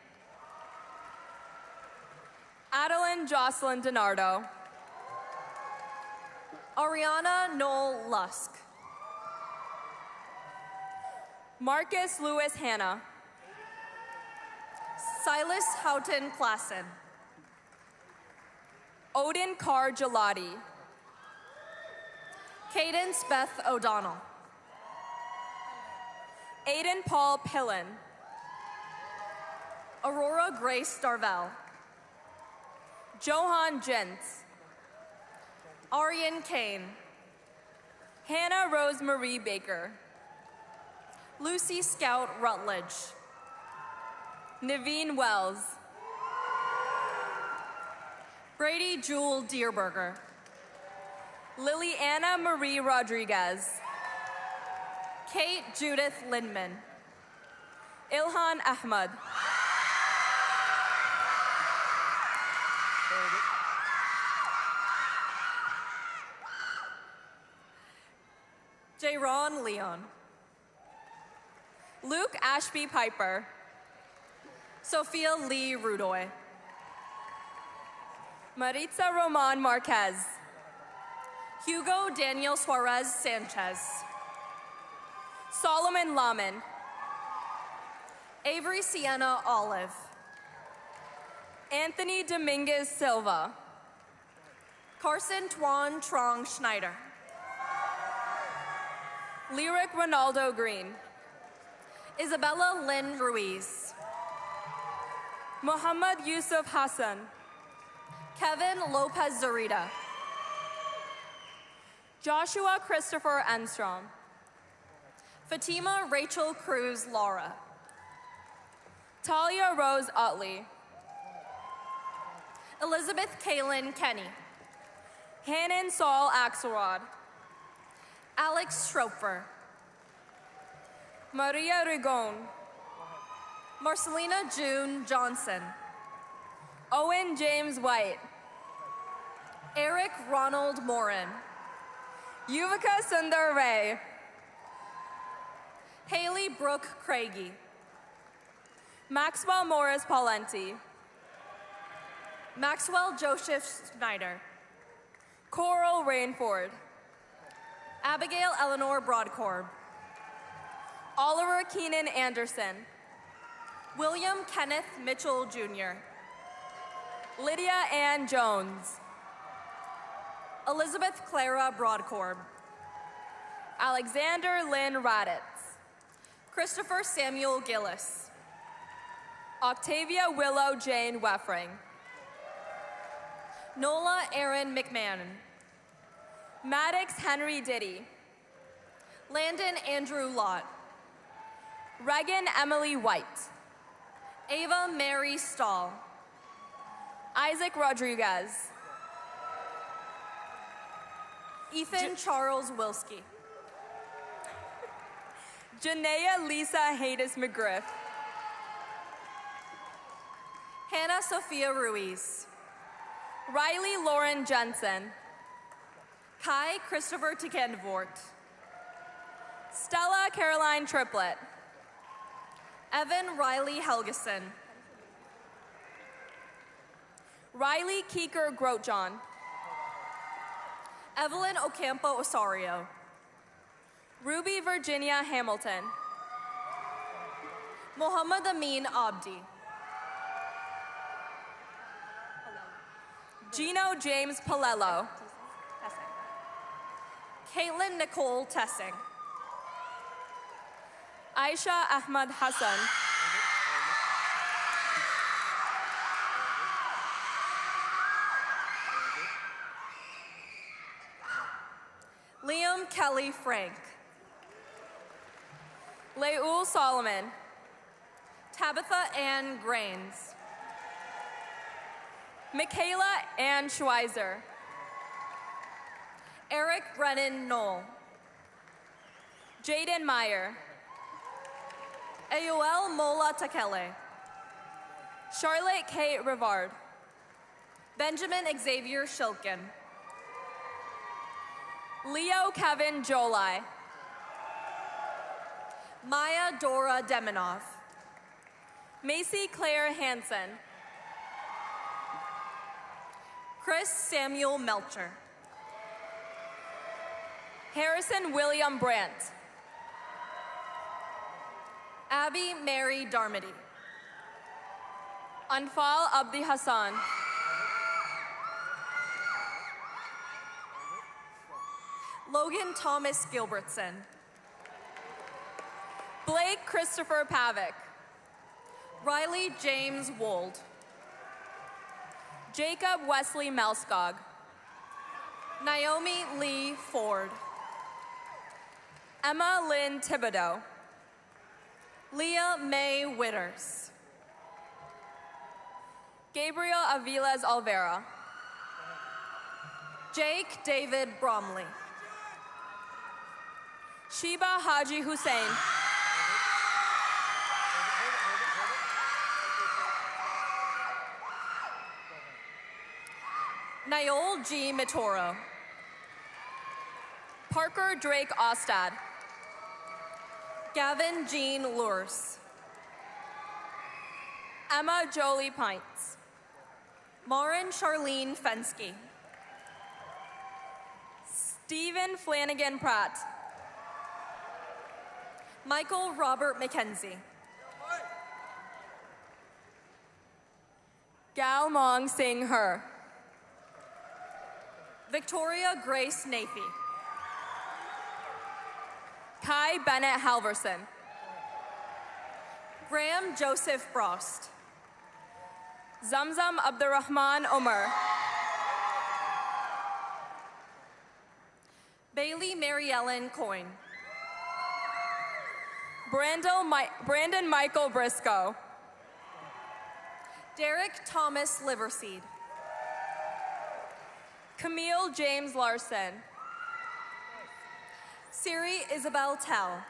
H: Adeline Jocelyn DiNardo.
I: Ariana Noel Lusk.
H: Marcus Lewis Hanna.
I: Silas Houghton Klassen.
H: Odin Carr Gelati.
I: Cadence Beth O'Donnell.
H: Aiden Paul Pillen.
I: Aurora Grace Darvell.
H: Johan Jentz.
I: Arian Kane.
H: Hannah Rose Marie Baker.
I: Lucy Scout Rutledge.
H: Naveen Wells.
I: Brady Jewel Dierberger.
H: Lily Anna Marie Rodriguez.
I: Kate Judith Lindman.
H: Ilhan Ahmad.
I: Jayron Leon.
H: Luke Ashby Piper.
I: Sophia Lee Rudoy.
H: Maritza Roman Marquez.
I: Hugo Daniel Suarez Sanchez.
H: Solomon Laman.
I: Avery Sienna Olive.
H: Anthony Dominguez Silva.
I: Carson Tuan Trong Schneider.
H: Lyric Ronaldo Green.
I: Isabella Lynn Ruiz.
H: Muhammad Yusuf Hassan.
I: Kevin Lopez Zarita.
H: Joshua Christopher Enstrom.
I: Fatima Rachel Cruz Laura.
H: Talia Rose Utley.
I: Elizabeth Kaylin Kenny.
H: Hannon Saul Axelrod.
I: Alex Schroepfer.
H: Maria Rigon.
I: Marcelina June Johnson.
H: Owen James White.
I: Eric Ronald Morin.
H: Yuvika Sundar Ray.
I: Haley Brooke Craigie.
H: Maxwell Morris Paulenti.
I: Maxwell Joseph Snyder.
H: Coral Rainford.
I: Abigail Eleanor Broadcorb.
H: Oliver Keenan Anderson.
I: William Kenneth Mitchell Jr.
H: Lydia Ann Jones.
I: Elizabeth Clara Broadcorb.
H: Alexander Lynn Raditz.
I: Christopher Samuel Gillis.
H: Octavia Willow Jane Weffring.
I: Nola Aaron McMahon.
H: Maddox Henry Diddy.
I: Landon Andrew Lott.
H: Regan Emily White.
I: Ava Mary Stahl.
H: Isaac Rodriguez.
I: Ethan Charles Wilski.
H: Janaea Lisa Haydes McGriff.
I: Hannah Sophia Ruiz.
H: Riley Lauren Jensen.
I: Kai Christopher Tikendvort.
H: Stella Caroline Triplett.
I: Evan Riley Helgeson.
H: Riley Keeker Grotjohn.
I: Evelyn Ocampo Osorio.
H: Ruby Virginia Hamilton.
I: Mohammad Amin Abdi.
H: Gino James Palello.
I: Caitlin Nicole Tessing.
H: Aisha Ahmad Hassan.
I: Kelly Frank.
H: Leul Solomon.
I: Tabitha Ann Grains.
H: Michaela Ann Schweizer.
I: Eric Brennan Knoll.
H: Jaden Meyer.
I: Ayoel Mola Takele.
H: Charlotte K. Rivard.
I: Benjamin Xavier Shilkin.
H: Leo Kevin Joli.
I: Maya Dora Deminov.
H: Macy Claire Hansen.
I: Chris Samuel Melcher.
H: Harrison William Brandt.
I: Abby Mary Darmody.
H: Anfal Abdi Hassan.
I: Logan Thomas Gilbertson.
H: Blake Christopher Pavick.
I: Riley James Wold.
H: Jacob Wesley Melskog.
I: Naomi Lee Ford.
H: Emma Lynn Thibodeau.
I: Leah May Witters.
H: Gabriel Aviles Olvera.
I: Jake David Bromley.
H: Sheba Haji Hussein.
I: Niole G. Mitoro.
H: Parker Drake Ostad.
I: Gavin Jean Lurs.
H: Emma Jolie Pints.
I: Marin Charlene Fensky.
H: Stephen Flanagan Pratt.
I: Michael Robert McKenzie.
H: Gal Mong Singh Her.
I: Victoria Grace Nathie.
H: Kai Bennett Halverson.
I: Graham Joseph Frost.
H: Zamzam Abdurrahman Omar.
I: Bailey Mary Ellen Coyne.
H: Brandon Michael Briscoe.
I: Derek Thomas Liverseed.
H: Camille James Larson.
I: Siri Isabel Tell.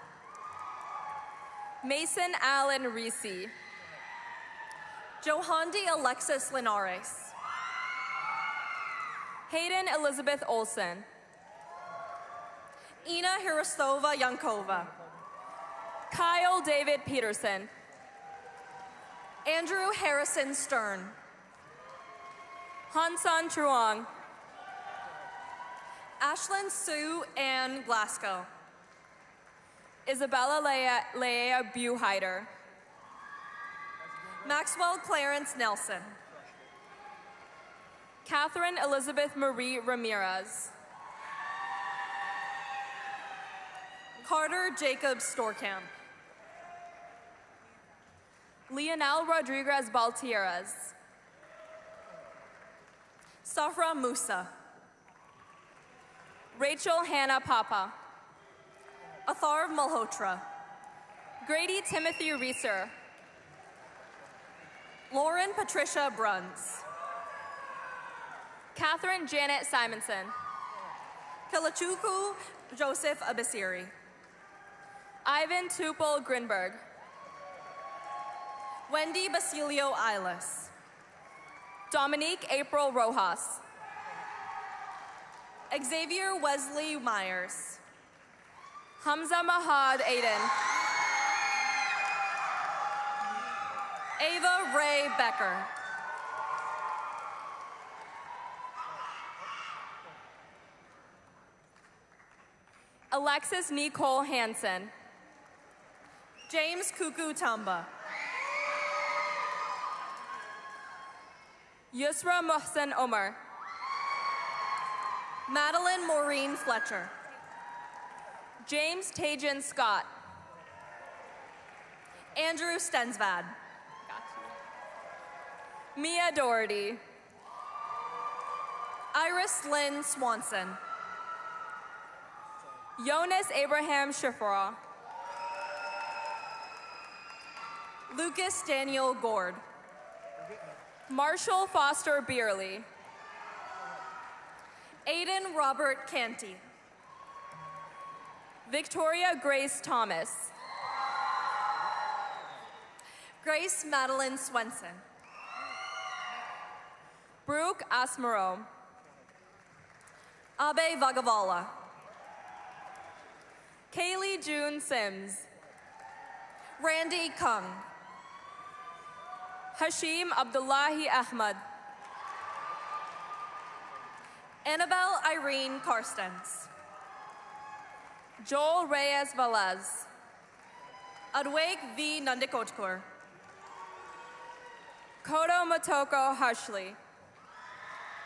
H: Mason Allen Reese.
I: Johandi Alexis Linares.
H: Hayden Elizabeth Olson.
I: Ina Hirostova Yankova.
H: Kyle David Peterson.
I: Andrew Harrison Stern.
H: Hansan Truong.
I: Ashlyn Sue Ann Glasgow.
H: Isabella Leia Buheider.
I: Maxwell Clarence Nelson.
H: Catherine Elizabeth Marie Ramirez.
I: Carter Jacob Storkamp.
H: Leonel Rodriguez Baltieres.
I: Safra Musa.
H: Rachel Hannah Papa.
I: Atharv Malhotra.
H: Grady Timothy Reeser.
I: Lauren Patricia Bruns.
H: Catherine Janet Simonson.
I: Kalachuku Joseph Abasiri.
H: Ivan Tupel Grinberg.
I: Wendy Basilio Ilas.
H: Dominique April Rojas.
I: Xavier Wesley Myers.
H: Hamza Mahad Aiden.
I: Ava Ray Becker.
H: Alexis Nicole Hansen.
I: James Kuku Tamba.
H: Yusra Mohsen Omar.
I: Madeline Maureen Fletcher.
H: James Tajan Scott.
I: Andrew Stensvad.
H: Mia Doherty.
I: Iris Lynn Swanson.
H: Jonas Abraham Schifferer.
I: Lucas Daniel Gord.
H: Marshall Foster Beerley.
I: Aiden Robert Canty.
H: Victoria Grace Thomas.
I: Grace Madeline Swenson.
H: Brooke Asmaro.
I: Abe Vagavala.
H: Kaylee June Sims.
I: Randy Kung.
H: Hashim Abdullahi Ahmad.
I: Annabelle Irene Karstens.
H: Joel Reyes Velez.
I: Adweg V. Nandikotkor.
H: Kodo Motoko Hushley.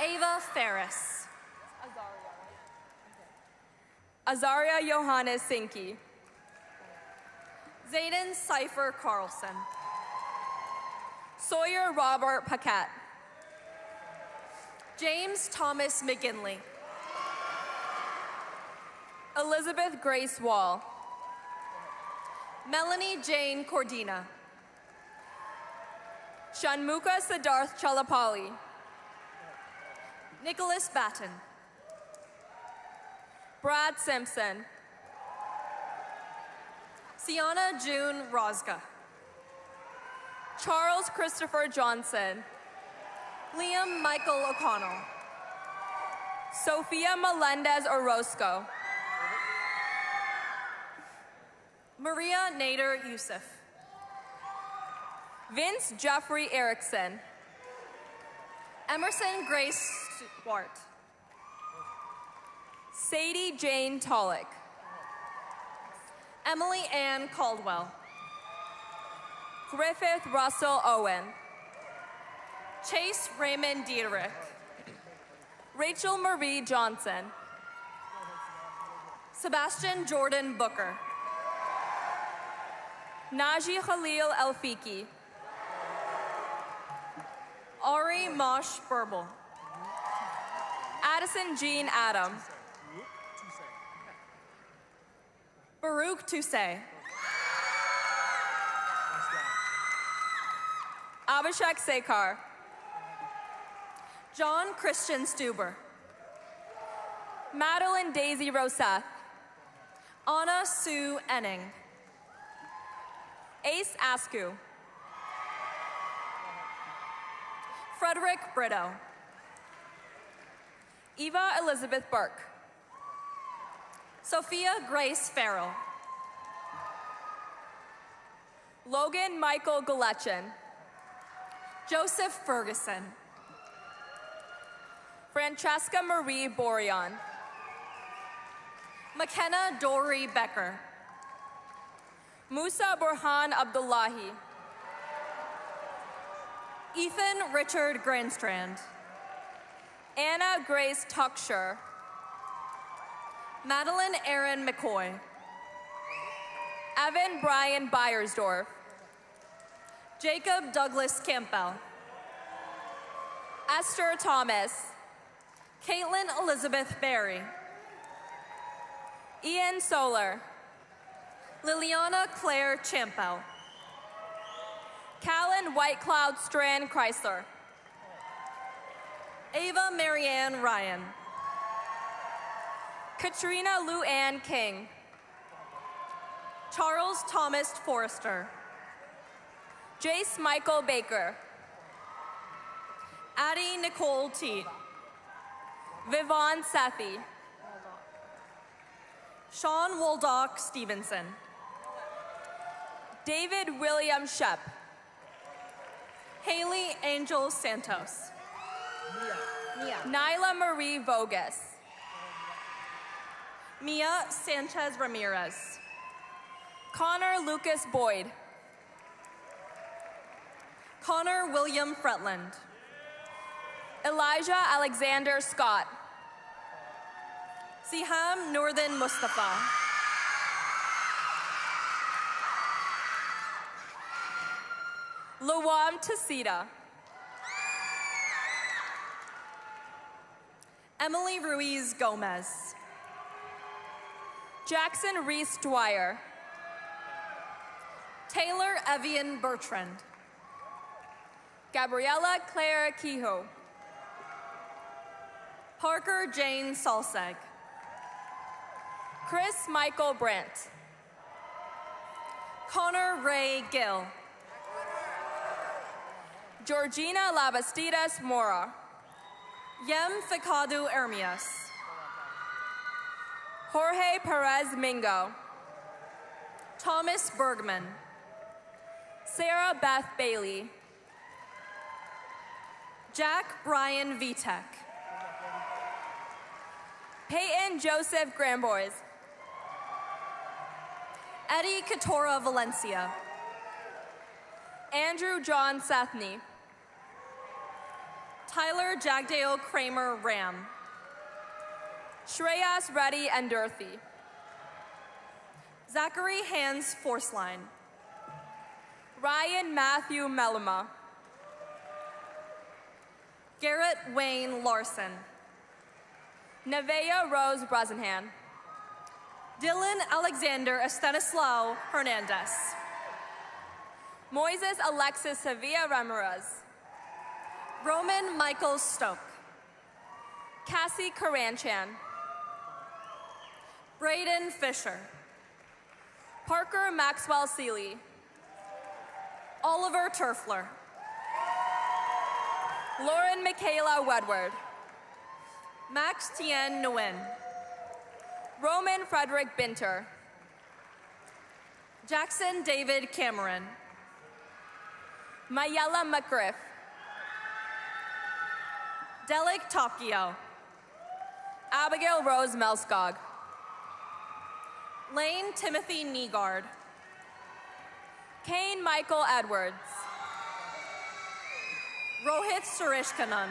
I: Ava Ferris.
H: Azaria Johannes Sinki.
I: Zayden Cipher Carlson.
H: Sawyer Robert Paquette.
I: James Thomas McGinley.
H: Elizabeth Grace Wall.
I: Melanie Jane Cordina.
H: Shanmuka Siddharth Chalapali.
I: Nicholas Batten.
H: Brad Simpson.
I: Sienna June Rosga.
H: Charles Christopher Johnson.
I: Liam Michael O'Connell.
H: Sophia Melendez Orozco.
I: Maria Nader Youssef.
H: Vince Jeffrey Erickson.
I: Emerson Grace Stewart.
H: Sadie Jane Tollick.
I: Emily Ann Caldwell.
H: Griffith Russell Owen.
I: Chase Raymond Dietrich.
H: Rachel Marie Johnson.
I: Sebastian Jordan Booker.
H: Naji Khalil Elfiki.
I: Ari Mosh Burble.
H: Addison Jean Adam.
I: Baruch Toussaint.
H: Abhishek Sekar.
I: John Christian Stuber.
H: Madeline Daisy Roseth.
I: Anna Sue Enning.
H: Ace Askew.
I: Frederick Brito.
H: Eva Elizabeth Burke.
I: Sophia Grace Farrell.
H: Logan Michael Galechin.
I: Joseph Ferguson.
H: Francesca Marie Borion.
I: McKenna Dory Becker.
H: Musa Burhan Abdullahi.
I: Ethan Richard Grandstrand.
H: Anna Grace Tucksher.
I: Madeline Aaron McCoy.
H: Evan Brian Byersdorf.
I: Jacob Douglas Campbell.
H: Esther Thomas.
I: Caitlin Elizabeth Berry.
H: Ian Solar.
I: Liliana Claire Champel.
H: Callan White Cloud Strand Chrysler.
I: Ava Marianne Ryan.
H: Katrina Lou Ann King.
I: Charles Thomas Forrester.
H: Jace Michael Baker.
I: Addie Nicole Teat.
H: Vivon Sethi.
I: Sean Woldock Stevenson.
H: David William Shep.
I: Haley Angel Santos.
H: Nyla Marie Vogus.
I: Mia Sanchez Ramirez.
H: Connor Lucas Boyd.
I: Connor William Fretland.
H: Elijah Alexander Scott.
I: Siham Nordin Mustafa.
H: Luam Tasita.
I: Emily Ruiz Gomez.
H: Jackson Reese Dwyer.
I: Taylor Evian Bertrand.
H: Gabriella Claire Kehoe.
I: Parker Jane Salseg.
H: Chris Michael Brandt.
I: Connor Ray Gill.
H: Georgina Labastidas Mora.
I: Yem Fikadu Ermias.
H: Jorge Perez Mingo.
I: Thomas Bergman.
H: Sarah Beth Bailey.
I: Jack Brian Vitek.
H: Peyton Joseph Gramboys.
I: Eddie Katora Valencia.
H: Andrew John Sethny.
I: Tyler Jagdale Kramer Ram.
H: Shreyas Reddy Endurthy.
I: Zachary Hans Forceline.
H: Ryan Matthew Melima.
I: Garrett Wayne Larson.
H: Nevaeh Rose Bresenhan.
I: Dylan Alexander Estanislao Hernandez.
H: Moises Alexis Sevilla Ramirez.
I: Roman Michael Stoke.
H: Cassie Karanchan.
I: Braden Fisher.
H: Parker Maxwell Seeley.
I: Oliver Turfler.
H: Lauren Michaela Wedward.
I: Max Tien Nguyen.
H: Roman Frederick Binter.
I: Jackson David Cameron.
H: Mayella McGriff.
I: Delic Tokyo.
H: Abigail Rose Melskog.
I: Lane Timothy Negard.
H: Kane Michael Edwards.
I: Rohit Surishkanan.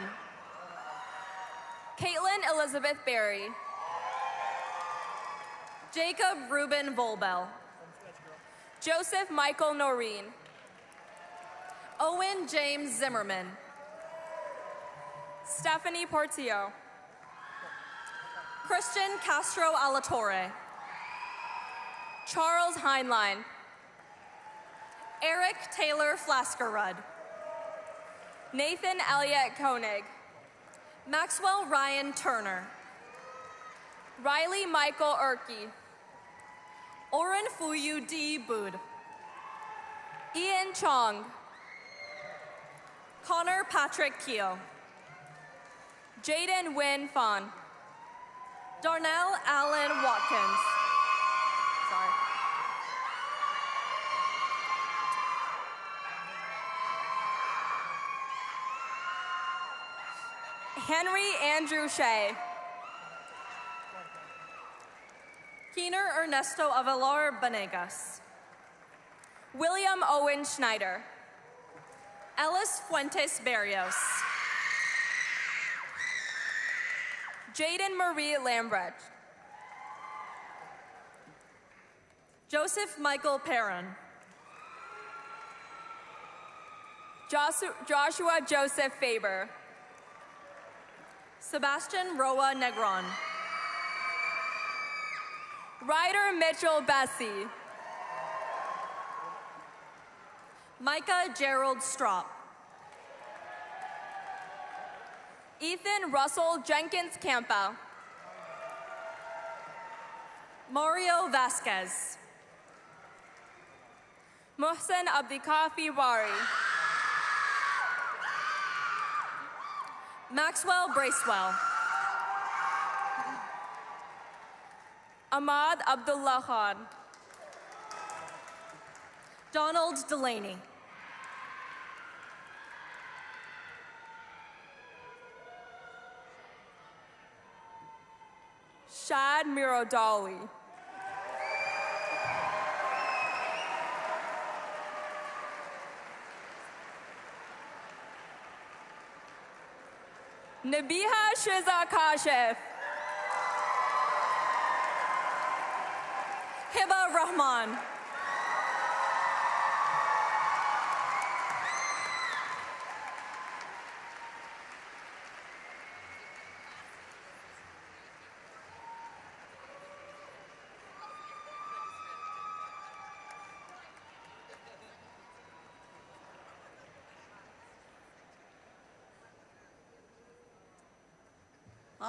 H: Caitlin Elizabeth Berry.
I: Jacob Ruben Volbel.
H: Joseph Michael Noreen.
I: Owen James Zimmerman.
H: Stephanie Portillo.
I: Christian Castro Alatorre.
H: Charles Heinlein.
I: Eric Taylor Flaskerud.
H: Nathan Elliott Koenig.
I: Maxwell Ryan Turner.
H: Riley Michael Erkey.
I: Oren Fuyu D. Bood.
H: Ian Chong.
I: Connor Patrick Keogh.
H: Jaden Wynn Fawn.
I: Darnell Allen Watkins. Sorry.
H: Henry Andrew Shea.
I: Keener Ernesto Avalar Banegas.
H: William Owen Schneider.
I: Ellis Fuentes Barrios.
H: Jaden Marie Lambrecht.
I: Joseph Michael Perrin.
H: Joshua Joseph Faber.
I: Sebastian Roa Negron.
H: Ryder Mitchell Bessie.
I: Micah Gerald Strop.
H: Ethan Russell Jenkins Campa.
I: Mario Vasquez.
H: Mohsen Abdikafi Wari.
I: Maxwell Bracewell.
H: Ahmad Abdullah Khan.
I: Donald Delaney.
H: Shad Mirodali. Nabiha Shiza Kashif.
I: Hiba Rahman.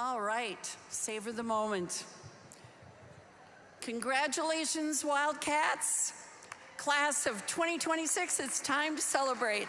A: All right, savor the moment. Congratulations, Wildcats. Class of 2026, it's time to celebrate.